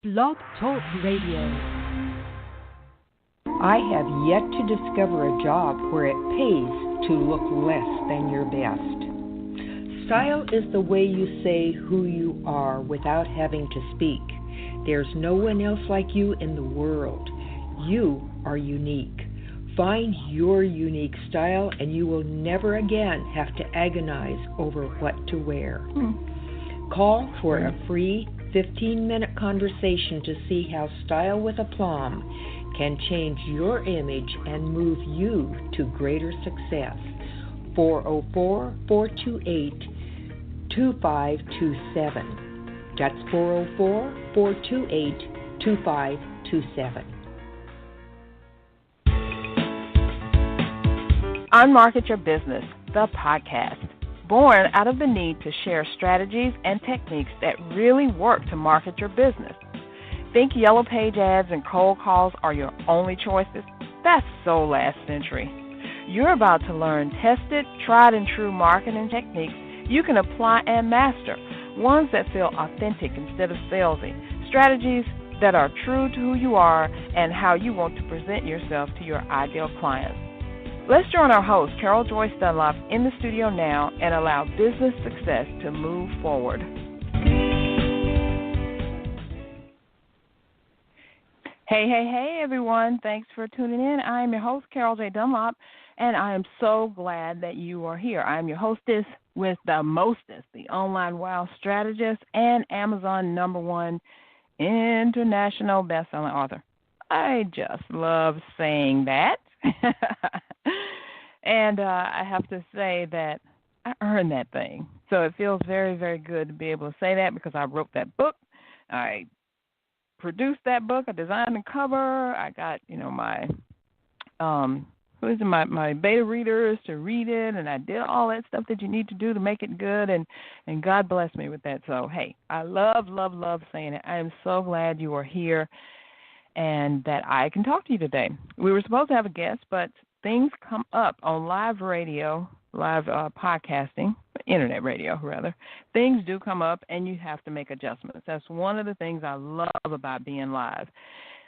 Blog Talk Radio. I have yet to discover a job where it pays to look less than your best. Style is the way you say who you are without having to speak. There's no one else like you in the world. You are unique. Find your unique style and you will never again have to agonize over what to wear. Call for a free 15-minute conversation to see how Style with Aplomb can change your image and move you to greater success. 404-428-2527. That's 404-428-2527. Unmarket Your Business, the podcast. Born out of the need to share strategies and techniques that really work to market your business. Think yellow page ads and cold calls are your only choices? That's so last century. You're about to learn tested, tried and true marketing techniques you can apply and master, ones that feel authentic instead of salesy, strategies that are true to who you are and how you want to present yourself to your ideal clients. Let's join our host, Carol Joyce Dunlop, in the studio now and allow business success to move forward. Hey, everyone. Thanks for tuning in. I am your host, Carol J. Dunlop, and I am so glad that you are here. I am your hostess with the mostest, the online wow strategist and Amazon #1 international best-selling author. I just love saying that. And I have to say that I earned that thing. So it feels very, very good to be able to say that because I wrote that book. I produced that book. I designed the cover. I got, my beta readers to read it, and I did all that stuff that you need to do to make it good, and God bless me with that. So, hey, I love saying it. I am so glad you are here and that I can talk to you today. We were supposed to have a guest, but things come up on live radio, live podcasting, internet radio, rather. Things do come up, and you have to make adjustments. That's one of the things I love about being live.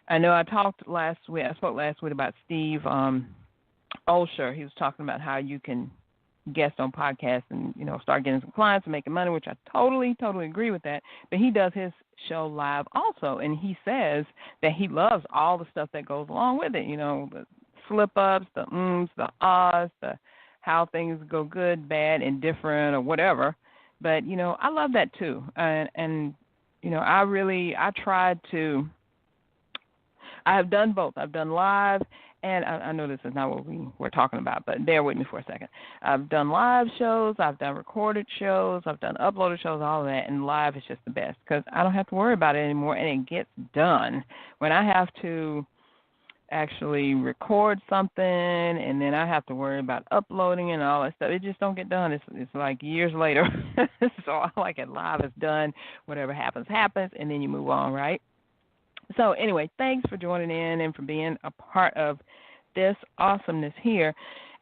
I know I spoke last week about Steve Olsher. He was talking about how you can guest on podcasts and, start getting some clients and making money, which I totally agree with that. But he does his show live also, and he says that he loves all the stuff that goes along with it, the slip-ups, the the ahs, the how things go good, bad, indifferent, or whatever. But, I love that too. And I have done both. I've done live, and I know this is not what we were talking about, but bear with me for a second. I've done live shows, I've done recorded shows, I've done uploaded shows, all of that, and live is just the best because I don't have to worry about it anymore, and it gets done. When I have to actually record something, and then I have to worry about uploading and all that stuff, it just don't get done. It's like years later. So I like it live. It's done. Whatever happens, and then you move on, right? So anyway, thanks for joining in and for being a part of this awesomeness here.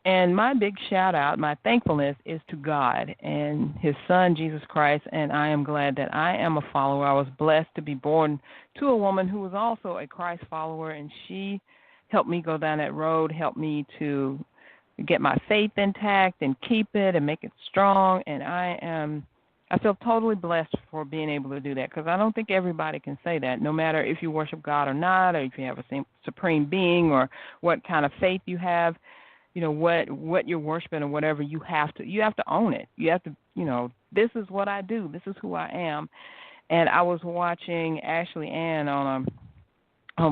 And my big shout out, my thankfulness is to God and his son, Jesus Christ, and I am glad that I am a follower. I was blessed to be born to a woman who was also a Christ follower, and she helped me go down that road, helped me to get my faith intact and keep it and make it strong, and I feel totally blessed for being able to do that because I don't think everybody can say that, no matter if you worship God or not, or if you have a supreme being or what kind of faith you have, what you're worshiping or whatever, you have to own it. You have to, this is what I do. This is who I am. And I was watching Ashley Ann on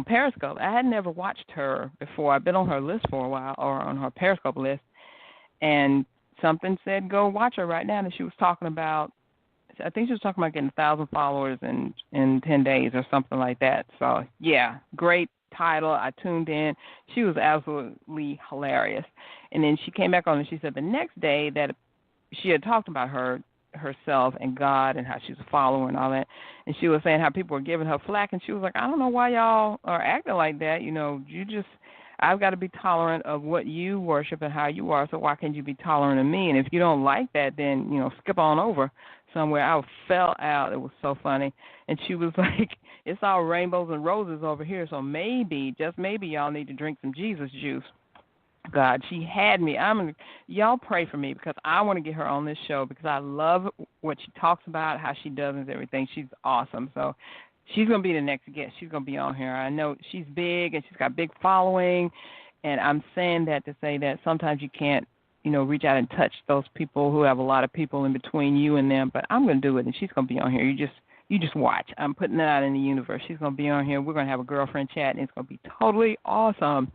Periscope. I had never watched her before. I've been on her list for a while, or on her Periscope list, and something said go watch her right now, and she was talking about, I think she was talking about getting 1,000 followers in 10 days or something like that. So, yeah, great title. I tuned in. She was absolutely hilarious. And then she came back on and she said the next day that she had talked about herself and God and how she's a follower and all that. And she was saying how people were giving her flack. And she was like, I don't know why y'all are acting like that. I've got to be tolerant of what you worship and how you are, so why can't you be tolerant of me? And if you don't like that, then, skip on over somewhere. I fell out. It was so funny. And she was like, it's all rainbows and roses over here. So maybe, just maybe, y'all need to drink some Jesus juice. God, she had me. Y'all pray for me because I want to get her on this show because I love what she talks about, how she does and everything. She's awesome. So she's going to be the next guest. She's going to be on here. I know she's big and she's got a big following, and I'm saying that to say that sometimes you can't, reach out and touch those people who have a lot of people in between you and them, but I'm going to do it, and she's going to be on here. You just watch. I'm putting that out in the universe. She's going to be on here. We're going to have a girlfriend chat, and it's going to be totally awesome.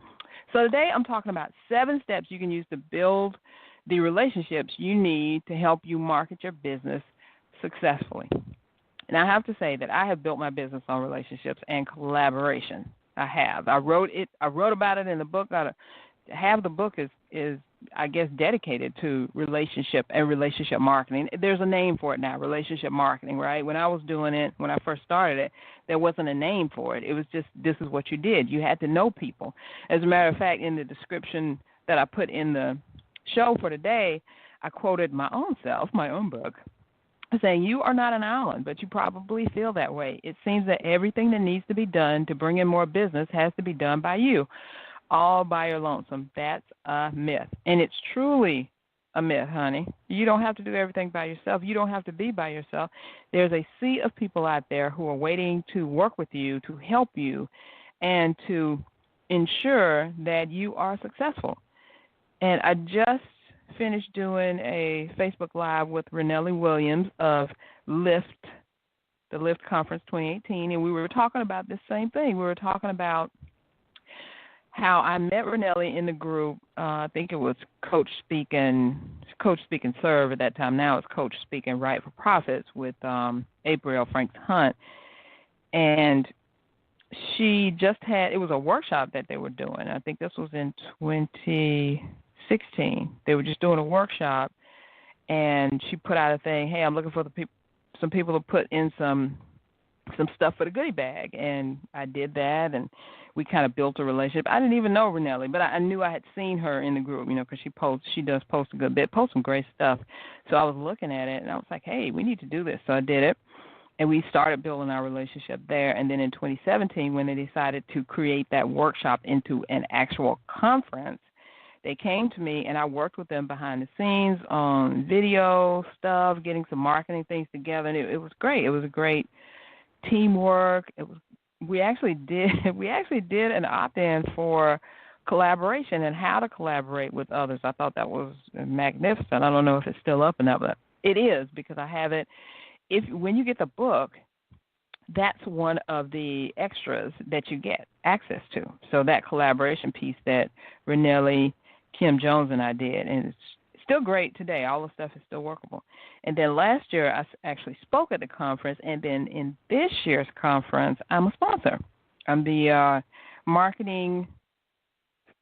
So today I'm talking about 7 steps you can use to build the relationships you need to help you market your business successfully. And I have to say that I have built my business on relationships and collaboration. I have. I wrote about it in the book. Half the book is I guess dedicated to relationship and relationship marketing. There's a name for it now, relationship marketing, right? When I was doing it, when I first started it, there wasn't a name for it. It was just, this is what you did. You had to know people. As a matter of fact, in the description that I put in the show for today, I quoted my own self, my own book, saying, you are not an island, but you probably feel that way. It seems that everything that needs to be done to bring in more business has to be done by you, all by your lonesome. That's a myth. And it's truly a myth, honey. You don't have to do everything by yourself. You don't have to be by yourself. There's a sea of people out there who are waiting to work with you, to help you, and to ensure that you are successful. And I just finished doing a Facebook Live with Renelli Williams of Lift, the Lift Conference 2018, and we were talking about this same thing. We were talking about how I met Renelli in the group. I think it was Coach Speak and Serve at that time. Now it's Coach Speak and Write for Profits with April Franks Hunt. And she just had, it was a workshop that they were doing. I think this was in 2016. They were just doing a workshop, and she put out a thing, hey, I'm looking for some people to put in some stuff for the goodie bag. And I did that, and we kind of built a relationship. I didn't even know Renelli, but I knew I had seen her in the group, because she does post a good bit, post some great stuff. So I was looking at it, and I was like, hey, we need to do this. So I did it, and we started building our relationship there. And then in 2017, when they decided to create that workshop into an actual conference, they came to me, and I worked with them behind the scenes on video stuff, getting some marketing things together, and it was great. It was a great teamwork. We actually did an opt-in for collaboration and how to collaborate with others. I thought that was magnificent. I don't know if it's still up or not, but it is, because I have it. When you get the book, that's one of the extras that you get access to. So that collaboration piece that Renelli, Kim Jones, and I did, and it's still great today. All the stuff is still workable. And then last year, I actually spoke at the conference, and then in this year's conference, I'm a sponsor. I'm the marketing.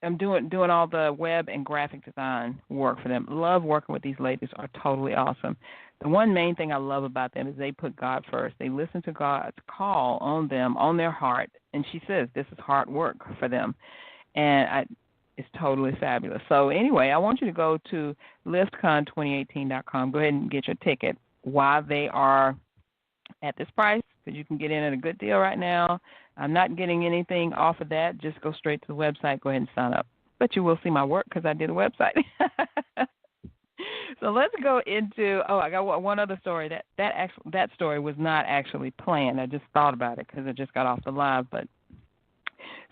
I'm doing all the web and graphic design work for them. Love working with these ladies. Are totally awesome. The one main thing I love about them is they put God first. They listen to God's call on them, on their heart, and she says this is hard work for them. And it's totally fabulous. So anyway, I want you to go to liftcon2018.com. Go ahead and get your ticket while they are at this price, because you can get in at a good deal right now. I'm not getting anything off of that. Just go straight to the website. Go ahead and sign up. But you will see my work because I did a website. So let's go into, I got one other story. That story was not actually planned. I just thought about it because I just got off the live. But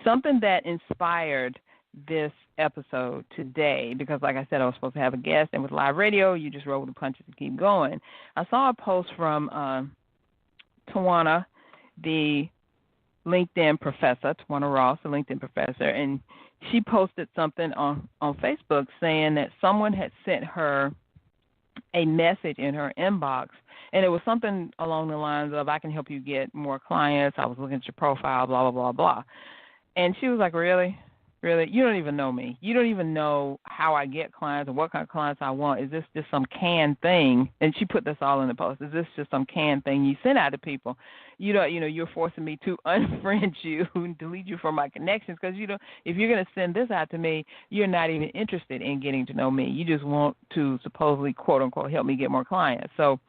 something that inspired this episode today, because like I said, I was supposed to have a guest, and with live radio, you just roll the punches and keep going. I saw a post from Tawana, the LinkedIn professor, Tawana Ross, the LinkedIn professor, and she posted something on Facebook saying that someone had sent her a message in her inbox, and it was something along the lines of, I can help you get more clients. I was looking at your profile, blah, blah, blah, blah. And she was like, really? Really? You don't even know me. You don't even know how I get clients or what kind of clients I want. Is this just some canned thing? And she put this all in the post. Is this just some canned thing you send out to people? You're forcing me to unfriend you and delete you from my connections, because if you're going to send this out to me, you're not even interested in getting to know me. You just want to supposedly, quote unquote, help me get more clients. So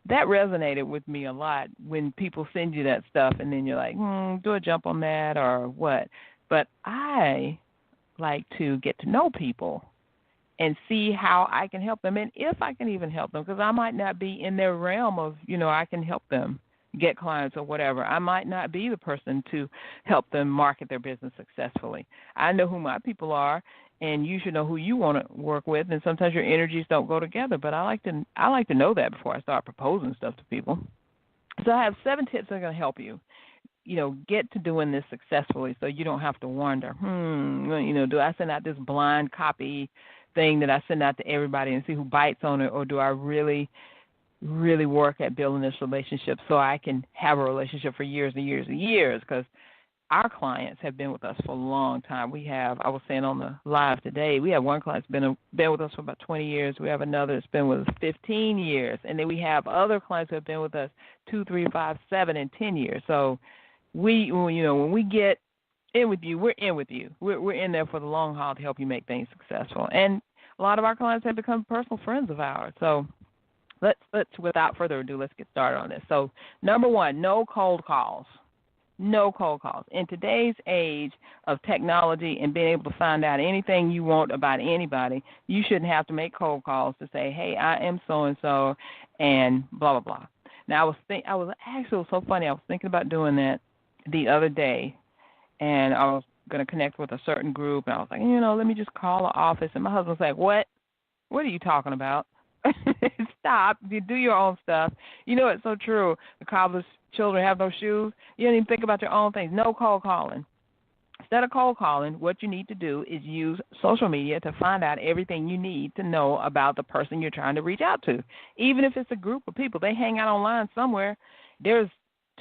that resonated with me a lot when people send you that stuff and then you're like, do a jump on that or what? But I like to get to know people and see how I can help them and if I can even help them, because I might not be in their realm of, I can help them get clients or whatever. I might not be the person to help them market their business successfully. I know who my people are, and you should know who you want to work with, and sometimes your energies don't go together, but I like to know that before I start proposing stuff to people. So I have 7 tips that are going to help you, get to doing this successfully so you don't have to wonder, do I send out this blind copy thing that I send out to everybody and see who bites on it, or do I really work at building this relationship so I can have a relationship for years and years and years? Because our clients have been with us for a long time. I was saying on the live today, we have one client that's been with us for about 20 years. We have another that's been with us 15 years. And then we have other clients who have been with us 2, 3, 5, 7, and 10 years. So when we get in with you, we're in with you. We're in there for the long haul to help you make things successful. And a lot of our clients have become personal friends of ours. So let's without further ado, let's get started on this. So number 1, no cold calls. No cold calls. In today's age of technology and being able to find out anything you want about anybody, you shouldn't have to make cold calls to say, hey, I am so-and-so, and blah, blah, blah. Now, it was so funny. I was thinking about doing that the other day, and I was going to connect with a certain group, and I was like, let me just call the office. And my husband's like, what? What are you talking about? Stop. You do your own stuff. It's so true. The cobbler's children have no shoes. You don't even think about your own things. No cold calling. Instead of cold calling, what you need to do is use social media to find out everything you need to know about the person you're trying to reach out to. Even if it's a group of people, they hang out online somewhere. There's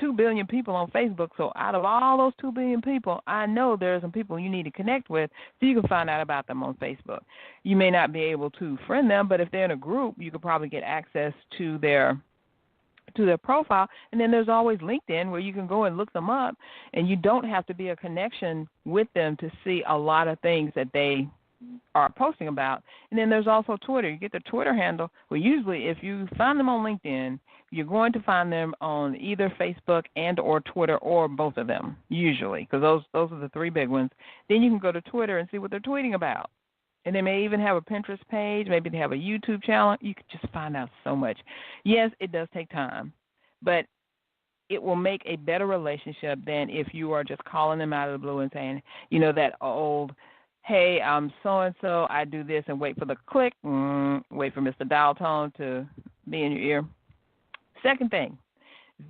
2 billion people on Facebook, so out of all those 2 billion people, I know there are some people you need to connect with so you can find out about them on Facebook. You may not be able to friend them, but if they're in a group, you could probably get access to their profile. And then there's always LinkedIn where you can go and look them up, and you don't have to be a connection with them to see a lot of things that they are posting about. And then there's also Twitter. You get the Twitter handle. Well, usually if you find them on LinkedIn, you're going to find them on either Facebook and or Twitter, or both of them, usually, because those are the 3 big ones. Then you can go to Twitter and see what they're tweeting about. And they may even have a Pinterest page. Maybe they have a YouTube channel. You could just find out so much. Yes, it does take time, but it will make a better relationship than if you are just calling them out of the blue and saying, that old, hey, I'm so-and-so, I do this, and wait for the click, wait for Mr. Dial Tone to be in your ear. Second thing,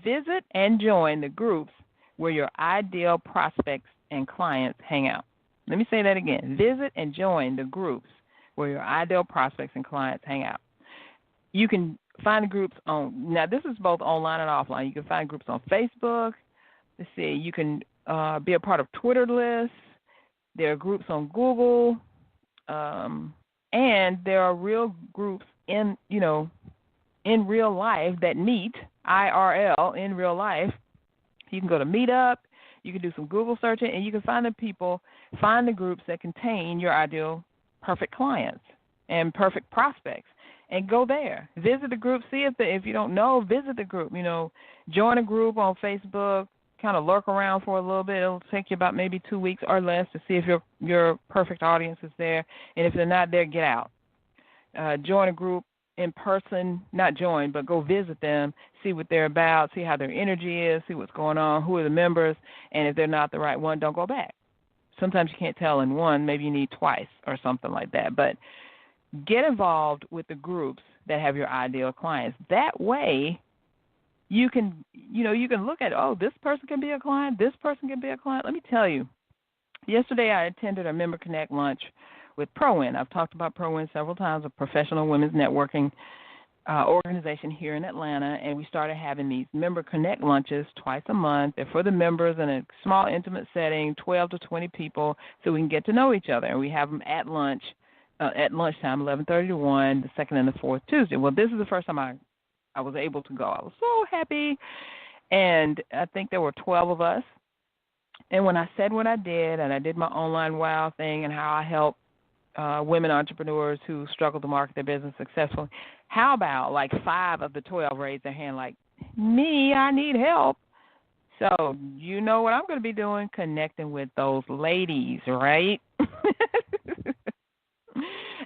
visit and join the groups where your ideal prospects and clients hang out. Let me say that again. Visit and join the groups where your ideal prospects and clients hang out. You can find groups now this is both online and offline. You can find groups on Facebook. Let's see, you can be a part of Twitter lists. There are groups on Google, and there are real groups in real life that meet IRL in real life. You can go to Meetup. You can do some Google searching, and you can find the groups that contain your ideal perfect clients and perfect prospects, and go there. Visit the group. See if you don't know, visit the group. Join a group on Facebook. Kind of lurk around for a little bit. It'll take you about maybe 2 weeks or less to see if your perfect audience is there, and if they're not there, get out. Join a group in person, not join, but go visit them, see what they're about, see how their energy is, see what's going on, who are the members, and if they're not the right one, don't go back. Sometimes you can't tell in one, maybe you need twice or something like that. But get involved with the groups that have your ideal clients. That way you can look at, this person can be a client, this person can be a client. Let me tell you, yesterday I attended a Member Connect lunch with ProWin. I've talked about ProWin several times, a professional women's networking organization here in Atlanta, and we started having these Member Connect lunches twice a month. They're for the members in a small, intimate setting, 12 to 20 people, so we can get to know each other. And we have them at lunch, at lunchtime, 11:30 to 1, the second and the fourth Tuesday. Well, this is the first time I was able to go. I was so happy, and I think there were 12 of us. And when I said what I did, and I did my online wow thing and how I help women entrepreneurs who struggle to market their business successfully. How about like 5 of the 12 raise their hand like, me, I need help. So you know what I'm going to be doing? Connecting with those ladies, right?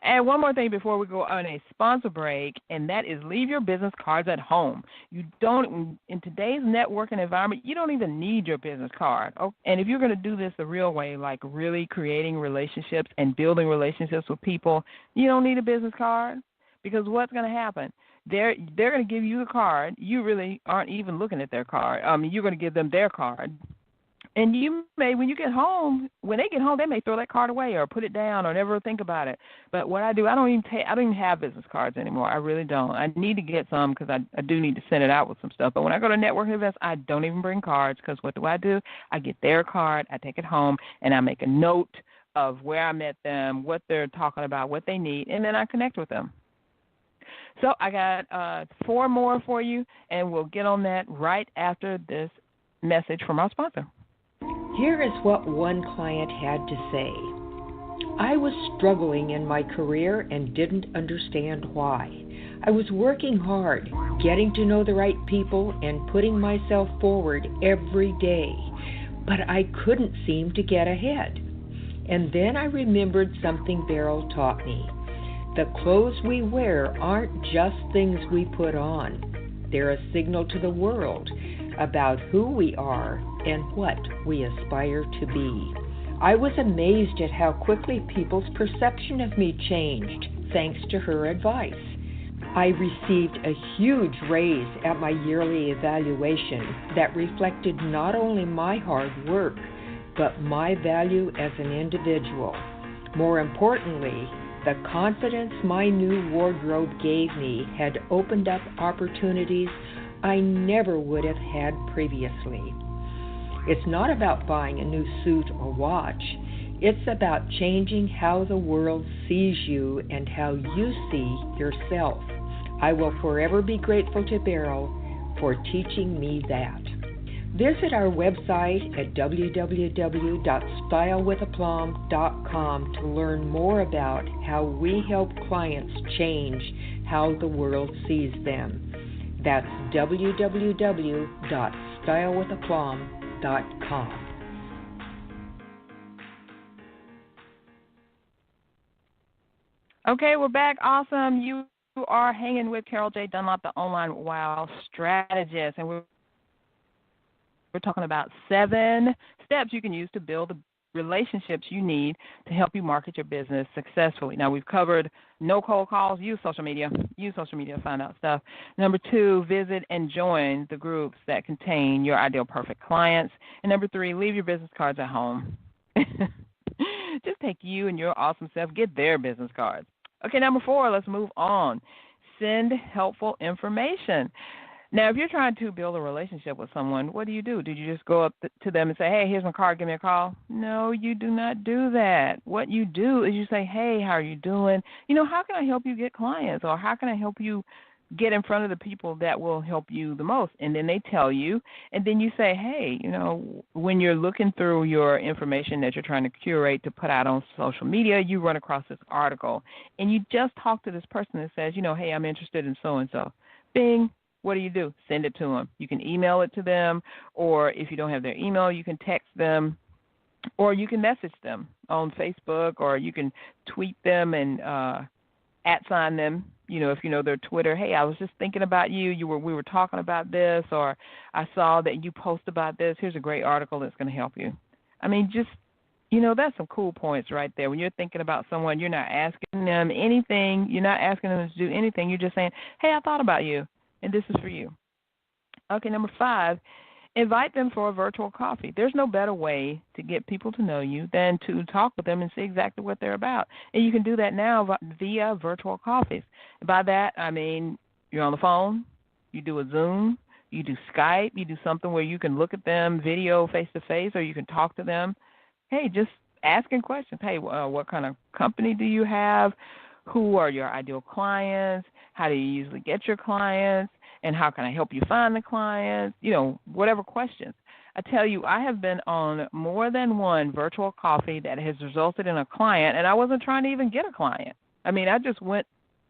And one more thing before we go on a sponsor break, and that is leave your business cards at home. You don't, in today's networking environment, you don't even need your business card. Oh, and if you're going to do this the real way, like really creating relationships and building relationships with people, you don't need a business card, because what's going to happen? They're going to give you the card. You really aren't even looking at their card. You're going to give them their card. And you may, when they get home, they may throw that card away or put it down or never think about it. But what I do, I don't even have business cards anymore. I really don't. I need to get some because I do need to send it out with some stuff. But when I go to networking events, I don't even bring cards, because what do? I get their card, I take it home, and I make a note of where I met them, what they're talking about, what they need, and then I connect with them. So I got 4 more for you, and we'll get on that right after this message from our sponsor. Here is what one client had to say. I was struggling in my career and didn't understand why. I was working hard, getting to know the right people, and putting myself forward every day, but I couldn't seem to get ahead. And then I remembered something Beryl taught me. The clothes we wear aren't just things we put on. They're a signal to the world about who we are and what we aspire to be. I was amazed at how quickly people's perception of me changed thanks to her advice. I received a huge raise at my yearly evaluation that reflected not only my hard work, but my value as an individual. More importantly, the confidence my new wardrobe gave me had opened up opportunities I never would have had previously. It's not about buying a new suit or watch. It's about changing how the world sees you and how you see yourself. I will forever be grateful to Beryl for teaching me that. Visit our website at www.stylewithaplomb.com to learn more about how we help clients change how the world sees them. That's www.stylewithaplomb.com. Okay, we're back. Awesome. You are hanging with Carol J. Dunlop, the online wow strategist, and we're talking about 7 steps you can use to build the relationships you need to help you market your business successfully. Now, we've covered no cold calls, use social media to find out stuff. Number 2, visit and join the groups that contain your ideal perfect clients. And number 3, leave your business cards at home. Just take you and your awesome self, get their business cards. Okay, number 4, let's move on. Send helpful information. Now, if you're trying to build a relationship with someone, what do? Do you just go up to them and say, hey, here's my card, give me a call? No, you do not do that. What you do is you say, hey, how are you doing? How can I help you get clients, or how can I help you get in front of the people that will help you the most? And then they tell you, and then you say, hey, when you're looking through your information that you're trying to curate to put out on social media, you run across this article, and you just talk to this person that says, hey, I'm interested in so-and-so. Bing. What do? Send it to them. You can email it to them, or if you don't have their email, you can text them, or you can message them on Facebook, or you can tweet them and @ them. If you know their Twitter, hey, I was just thinking about you. We were talking about this, or I saw that you post about this. Here's a great article that's going to help you. I mean, just that's some cool points right there. When you're thinking about someone, you're not asking them anything. You're not asking them to do anything. You're just saying, hey, I thought about you, and this is for you. Okay, number 5, invite them for a virtual coffee. There's no better way to get people to know you than to talk with them and see exactly what they're about. And you can do that now via virtual coffees. By that, I mean you're on the phone, you do a Zoom, you do Skype, you do something where you can look at them video face-to-face, or you can talk to them. Hey, just asking questions. Hey, what kind of company do you have? Who are your ideal clients? How do you usually get your clients? And how can I help you find the clients? Whatever questions. I tell you, I have been on more than one virtual coffee that has resulted in a client, and I wasn't trying to even get a client. I mean, I just went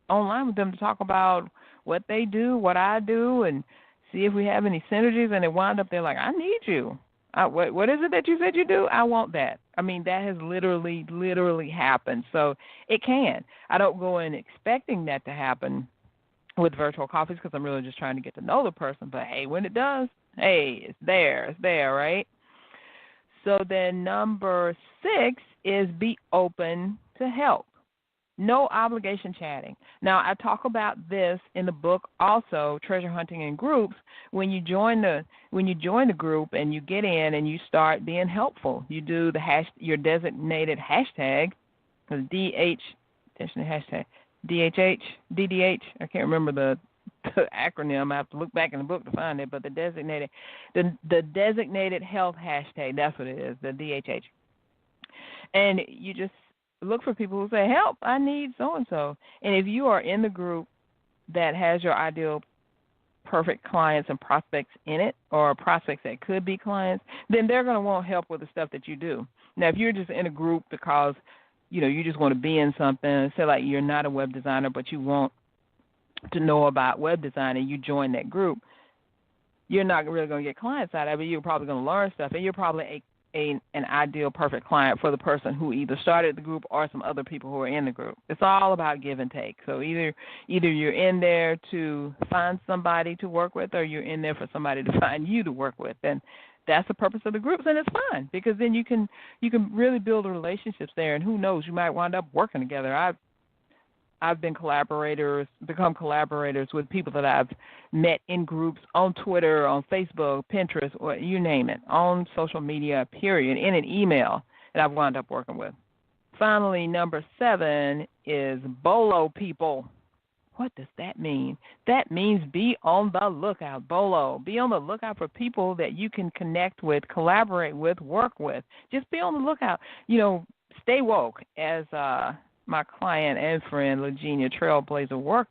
online with them to talk about what they do, what I do, and see if we have any synergies, and it wound up they're like, I need you. What is it that you said you do? I want that. I mean, that has literally happened. So it can. I don't go in expecting that to happen with virtual coffees because I'm really just trying to get to know the person. But, hey, when it does, hey, it's there, right? So then number 6 is be open to help. No obligation chatting. Now, I talk about this in the book also, Treasure Hunting in Groups. When you join the group and you get in and you start being helpful, you do your designated hashtag, DDH. I can't remember the acronym. I have to look back in the book to find it. But the designated health hashtag. That's what it is. The DHH. And you just look for people who say, help, I need so-and-so. And if you are in the group that has your ideal perfect clients and prospects in it, or prospects that could be clients, then they're going to want help with the stuff that you do. Now, if you're just in a group because, you just want to be in something, say like you're not a web designer, but you want to know about web design and you join that group, you're not really going to get clients out of it. You're probably going to learn stuff, and you're probably an ideal perfect client for the person who either started the group or some other people who are in the group. It's all about give and take. So either you're in there to find somebody to work with, or you're in there for somebody to find you to work with. And that's the purpose of the groups, and it's fun because then you can really build relationships there, and who knows, you might wind up working together. I've become collaborators with people that I've met in groups on Twitter, on Facebook, Pinterest, or you name it, on social media, period, in an email that I've wound up working with. Finally, number 7 is BOLO people. What does that mean? That means be on the lookout, BOLO. Be on the lookout for people that you can connect with, collaborate with, work with. Just be on the lookout. Stay woke, as my client and friend, Legenia Trailblazer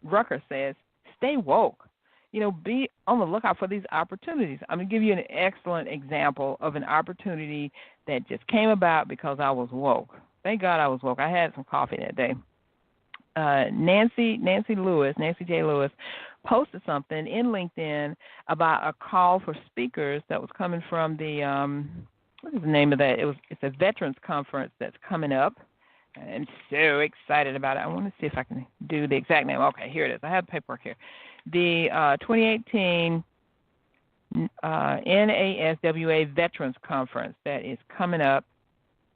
Rucker says, stay woke. Be on the lookout for these opportunities. I'm going to give you an excellent example of an opportunity that just came about because I was woke. Thank God I was woke. I had some coffee that day. Nancy J. Lewis posted something in LinkedIn about a call for speakers that was coming from the, what is the name of that? It's a veterans conference that's coming up. I'm so excited about it. I want to see if I can do the exact name. Okay, here it is. I have the paperwork here. The 2018 NASWA Veterans Conference that is coming up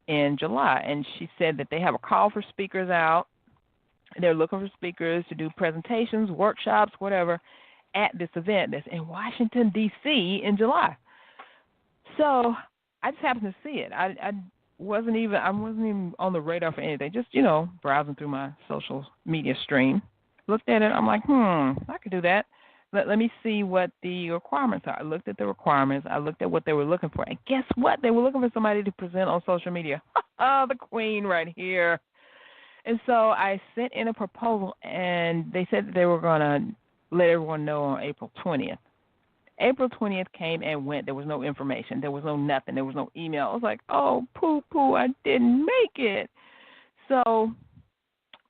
in July. And she said that they have a call for speakers out. They're looking for speakers to do presentations, workshops, whatever, at this event that's in Washington, D.C. in July. So I just happened to see it. I wasn't even on the radar for anything. Just, browsing through my social media stream. Looked at it. I'm like, I could do that. Let me see what the requirements are. I looked at the requirements. I looked at what they were looking for. And guess what? They were looking for somebody to present on social media. The queen right here. And so I sent in a proposal, and they said that they were going to let everyone know on April 20th. April 20th came and went. There was no information. There was no nothing. There was no email. I was like, oh, poo-poo, I didn't make it. So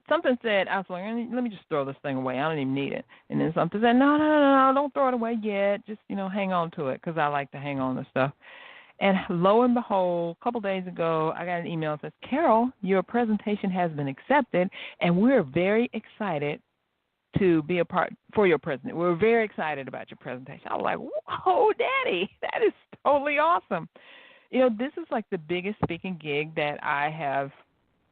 something said, I was like, let me just throw this thing away. I don't even need it. And then something said, no, don't throw it away yet. Just, hang on to it because I like to hang on to stuff. And lo and behold, a couple days ago, I got an email that says, Carol, your presentation has been accepted, and we're very excited to be a part for your presentation. We're very excited about your presentation. I was like, whoa, Daddy, that is totally awesome. This is like the biggest speaking gig that I have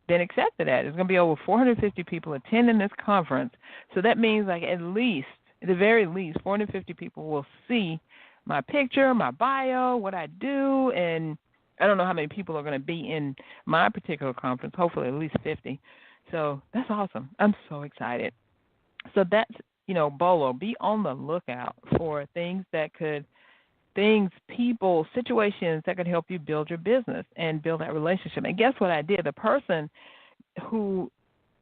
been accepted at. There's going to be over 450 people attending this conference. So that means like at the very least, 450 people will see my picture, my bio, what I do, and I don't know how many people are going to be in my particular conference, hopefully at least 50. So that's awesome. I'm so excited. So that's, BOLO, be on the lookout for situations that could help you build your business and build that relationship. And guess what I did? The person who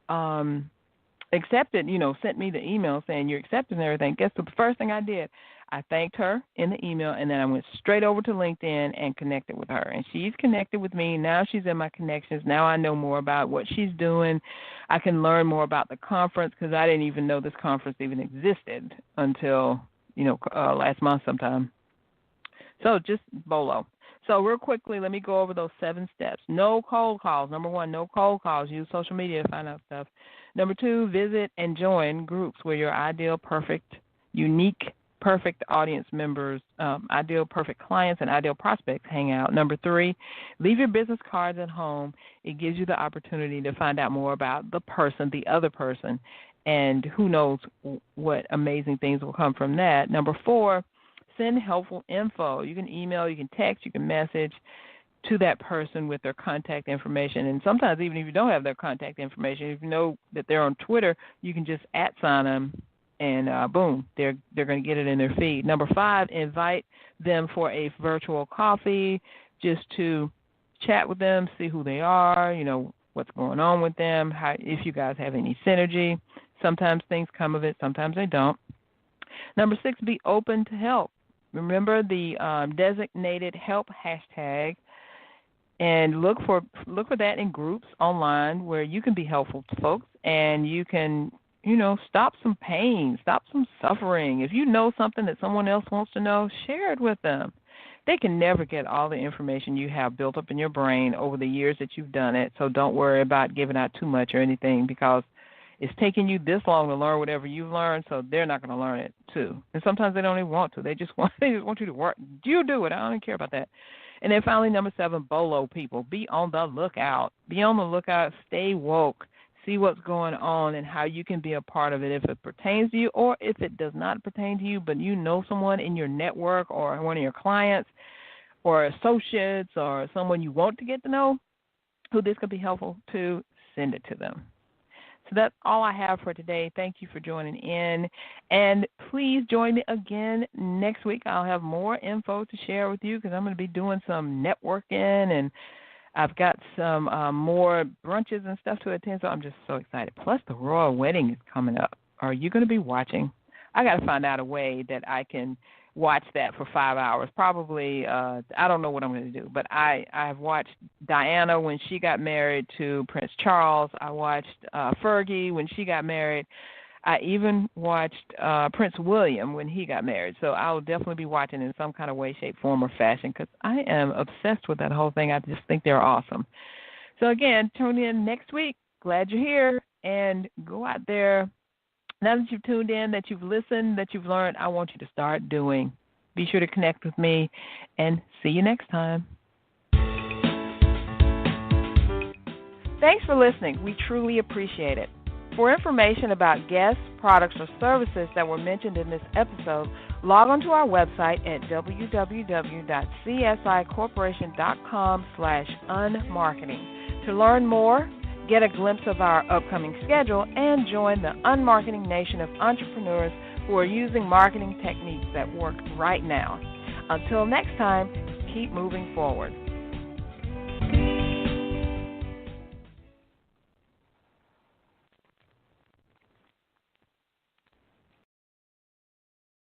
accepted, sent me the email saying you're accepting everything. Guess what? The first thing I did, I thanked her in the email, and then I went straight over to LinkedIn and connected with her. And she's connected with me. Now she's in my connections. Now I know more about what she's doing. I can learn more about the conference because I didn't even know this conference even existed until, last month sometime. So just BOLO. So real quickly, let me go over those 7 steps. No cold calls. Number 1, no cold calls. Use social media to find out stuff. Number 2, visit and join groups where your ideal, perfect, unique, perfect audience members, ideal, perfect clients, and ideal prospects hang out. Number 3, leave your business cards at home. It gives you the opportunity to find out more about the person, the other person, and who knows what amazing things will come from that. Number 4, send helpful info. You can email, you can text, you can message to that person with their contact information. And sometimes even if you don't have their contact information, if you know that they're on Twitter, you can just @ them and boom, they're going to get it in their feed. Number 5, invite them for a virtual coffee just to chat with them, see who they are, what's going on with them, if you guys have any synergy. Sometimes things come of it, sometimes they don't. Number 6, be open to help. Remember the designated help hashtag, and look for that in groups online where you can be helpful to folks and you can, stop some pain, stop some suffering. If you know something that someone else wants to know, share it with them. They can never get all the information you have built up in your brain over the years that you've done it, so don't worry about giving out too much or anything because it's taking you this long to learn whatever you've learned, so they're not going to learn it too. And sometimes they don't even want to. They just want you to work. You do it. I don't even care about that. And then finally, number 7, BOLO people. Be on the lookout. Be on the lookout. Stay woke. See what's going on and how you can be a part of it if it pertains to you or if it does not pertain to you, but you know someone in your network or one of your clients or associates or someone you want to get to know who this could be helpful to, send it to them. So that's all I have for today. Thank you for joining in. And please join me again next week. I'll have more info to share with you because I'm going to be doing some networking and I've got some more brunches and stuff to attend. So I'm just so excited. Plus the royal wedding is coming up. Are you going to be watching? I got to find out a way that I can watch that for 5 hours. Probably, I don't know what I'm going to do, but I've watched Diana when she got married to Prince Charles. I watched Fergie when she got married. I even watched Prince William when he got married. So I will definitely be watching in some kind of way, shape, form, or fashion because I am obsessed with that whole thing. I just think they're awesome. So, again, tune in next week. Glad you're here, and go out there. Now that you've tuned in, that you've listened, that you've learned, I want you to start doing. Be sure to connect with me, and see you next time. Thanks for listening. We truly appreciate it. For information about guests, products, or services that were mentioned in this episode, log on to our website at www.csicorporation.com/unmarketing. To learn more, get a glimpse of our upcoming schedule, and join the unmarketing nation of entrepreneurs who are using marketing techniques that work right now. Until next time, keep moving forward.